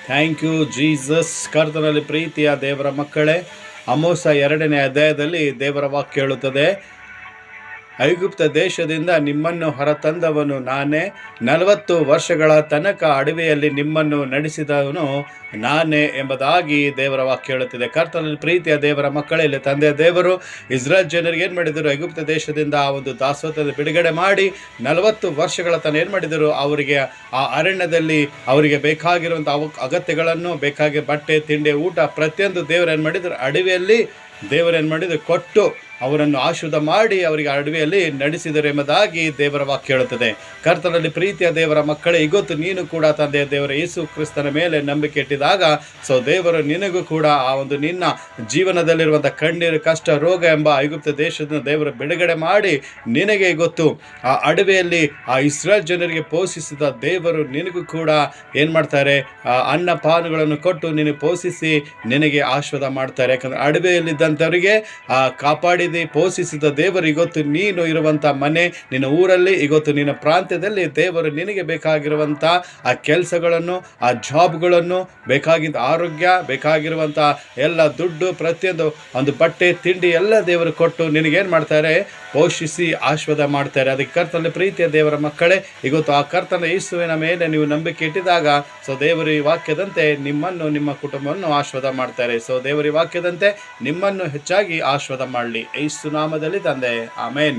Thank you Jesus. ಕರ್ತನಲ್ಲಿ ಪ್ರೀತಿಯ ದೇವರ ಮಕ್ಕಳೇ, ಆಮೋಸ 2ನೇ ಅಧ್ಯಾಯದಲ್ಲಿ ದೇವರ ವಾಕ್ಯ ಹೇಳುತ್ತದೆ, ಐಗುಪ್ತ ದೇಶದಿಂದ ನಿಮ್ಮನ್ನು ಹೊರತಂದವನು ನಾನೇ, 40 ವರ್ಷಗಳ ತನಕ ಅಡವಿಯಲ್ಲಿ ನಿಮ್ಮನ್ನು ನಡೆಸಿದವನು ನಾನೇ ಎಂಬುದಾಗಿ ದೇವರ ವಾಕ್ಯ ಹೇಳುತ್ತಿದೆ. ಕರ್ತನಲ್ಲಿ ಪ್ರೀತಿಯ ದೇವರ ಮಕ್ಕಳೇ, ಇಲ್ಲಿ ತಂದೆಯ ದೇವರು ಇಸ್ರಾಯೇಲ್ ಜನರಿಗೆ ಏನು ಮಾಡಿದರು? ಐಗುಪ್ತ ದೇಶದಿಂದ ಆ ಒಂದು ದಾಸತ್ವದ ಬಿಡುಗಡೆ ಮಾಡಿ 40 ವರ್ಷಗಳ ತನಕ ಏನು ಮಾಡಿದರು? ಅವರಿಗೆ ಆ ಅರಣ್ಯದಲ್ಲಿ ಅವರಿಗೆ ಬೇಕಾಗಿರುವಂಥ ಅಗತ್ಯಗಳನ್ನು, ಬೇಕಾಗಿ ಬಟ್ಟೆ, ತಿಂಡಿ, ಊಟ ಪ್ರತಿಯೊಂದು ದೇವರು ಏನು ಮಾಡಿದರು? ಅಡವಿಯಲ್ಲಿ ದೇವರೇನು ಮಾಡಿದರು? ಕೊಟ್ಟು ಅವರನ್ನು ಆಶೀರ್ವಾದ ಮಾಡಿ ಅವರಿಗೆ ಅಡವಿಯಲ್ಲಿ ನಡೆಸಿದರು ಎಂಬುದಾಗಿ ದೇವರ ವಾಕ್ಯ ಹೇಳುತ್ತದೆ. ಕರ್ತನಲ್ಲಿ ಪ್ರೀತಿಯ ದೇವರ ಮಕ್ಕಳೇ, ಇವತ್ತು ನೀನು ಕೂಡ ತಂದೆಯ ದೇವರ ಯೇಸು ಕ್ರಿಸ್ತನ ಮೇಲೆ ನಂಬಿಕೆ ಇಟ್ಟಿದಾಗ ದೇವರು ನಿನಗೂ ಕೂಡ ಆ ಒಂದು ನಿನ್ನ ಜೀವನದಲ್ಲಿರುವಂಥ ಕಣ್ಣೀರು, ಕಷ್ಟ, ರೋಗ ಎಂಬ ಐಗುಪ್ತ ದೇಶದ ದೇವರು ಬಿಡುಗಡೆ ಮಾಡಿ ನಿನಗೆ ಗೊತ್ತು ಆ ಅಡವಿಯಲ್ಲಿ ಆ ಇಸ್ರಾಯೇಲ್ ಜನರಿಗೆ ಪೋಷಿಸಿದ ದೇವರು ನಿನಗೂ ಕೂಡ ಏನು ಮಾಡ್ತಾರೆ? ಅನ್ನ ಪಾನಗಳನ್ನು ಕೊಟ್ಟು ನಿನಗೆ ಪೋಷಿಸಿ ನಿನಗೆ ಆಶೀರ್ವಾದ ಮಾಡ್ತಾರೆ. ಯಾಕಂದರೆ ಅಡವಿಯಲ್ಲಿದ್ದಂಥವರಿಗೆ ಕಾಪಾಡಿ ಪೋಷಿಸಿದ ದೇವರು ಇವತ್ತು ನೀನು ಇರುವಂಥ ಮನೆ, ನಿನ್ನ ಊರಲ್ಲಿ, ಇವತ್ತು ನಿನ್ನ ಪ್ರಾಂತ್ಯದಲ್ಲಿ ದೇವರು ನಿನಗೆ ಬೇಕಾಗಿರುವಂಥ ಆ ಕೆಲಸಗಳನ್ನು, ಆ ಜಾಬ್ಗಳನ್ನು, ಬೇಕಾಗಿದ್ದ ಆರೋಗ್ಯ, ಬೇಕಾಗಿರುವಂಥ ಎಲ್ಲ ದುಡ್ಡು, ಪ್ರತಿಯೊಂದು ಒಂದು ಬಟ್ಟೆ, ತಿಂಡಿ ಎಲ್ಲ ದೇವರು ಕೊಟ್ಟು ನಿನಗೇನು ಮಾಡ್ತಾರೆ? ಪೋಷಿಸಿ ಆಶೀರ್ವಾದ ಮಾಡ್ತಾರೆ. ಅದಕ್ಕೆ ಕರ್ತನಲ್ಲಿ ಪ್ರೀತಿಯ ದೇವರ ಮಕ್ಕಳೇ, ಇವತ್ತು ಆ ಕರ್ತನ ಯೇಸುವಿನ ಮೇಲೆ ನೀವು ನಂಬಿಕೆ ಇಟ್ಟಿದಾಗ ದೇವರ ಈ ವಾಕ್ಯದಂತೆ ನಿಮ್ಮನ್ನು, ನಿಮ್ಮ ಕುಟುಂಬವನ್ನು ಆಶೀರ್ವಾದ ಮಾಡ್ತಾರೆ. ದೇವರ ಈ ವಾಕ್ಯದಂತೆ ನಿಮ್ಮನ್ನು ಹೆಚ್ಚಾಗಿ ಆಶೀರ್ವಾದ ಮಾಡಲಿ. ಯೇಸು ನಾಮದಲ್ಲಿ ತಂದೆ, ಆಮೇನ್.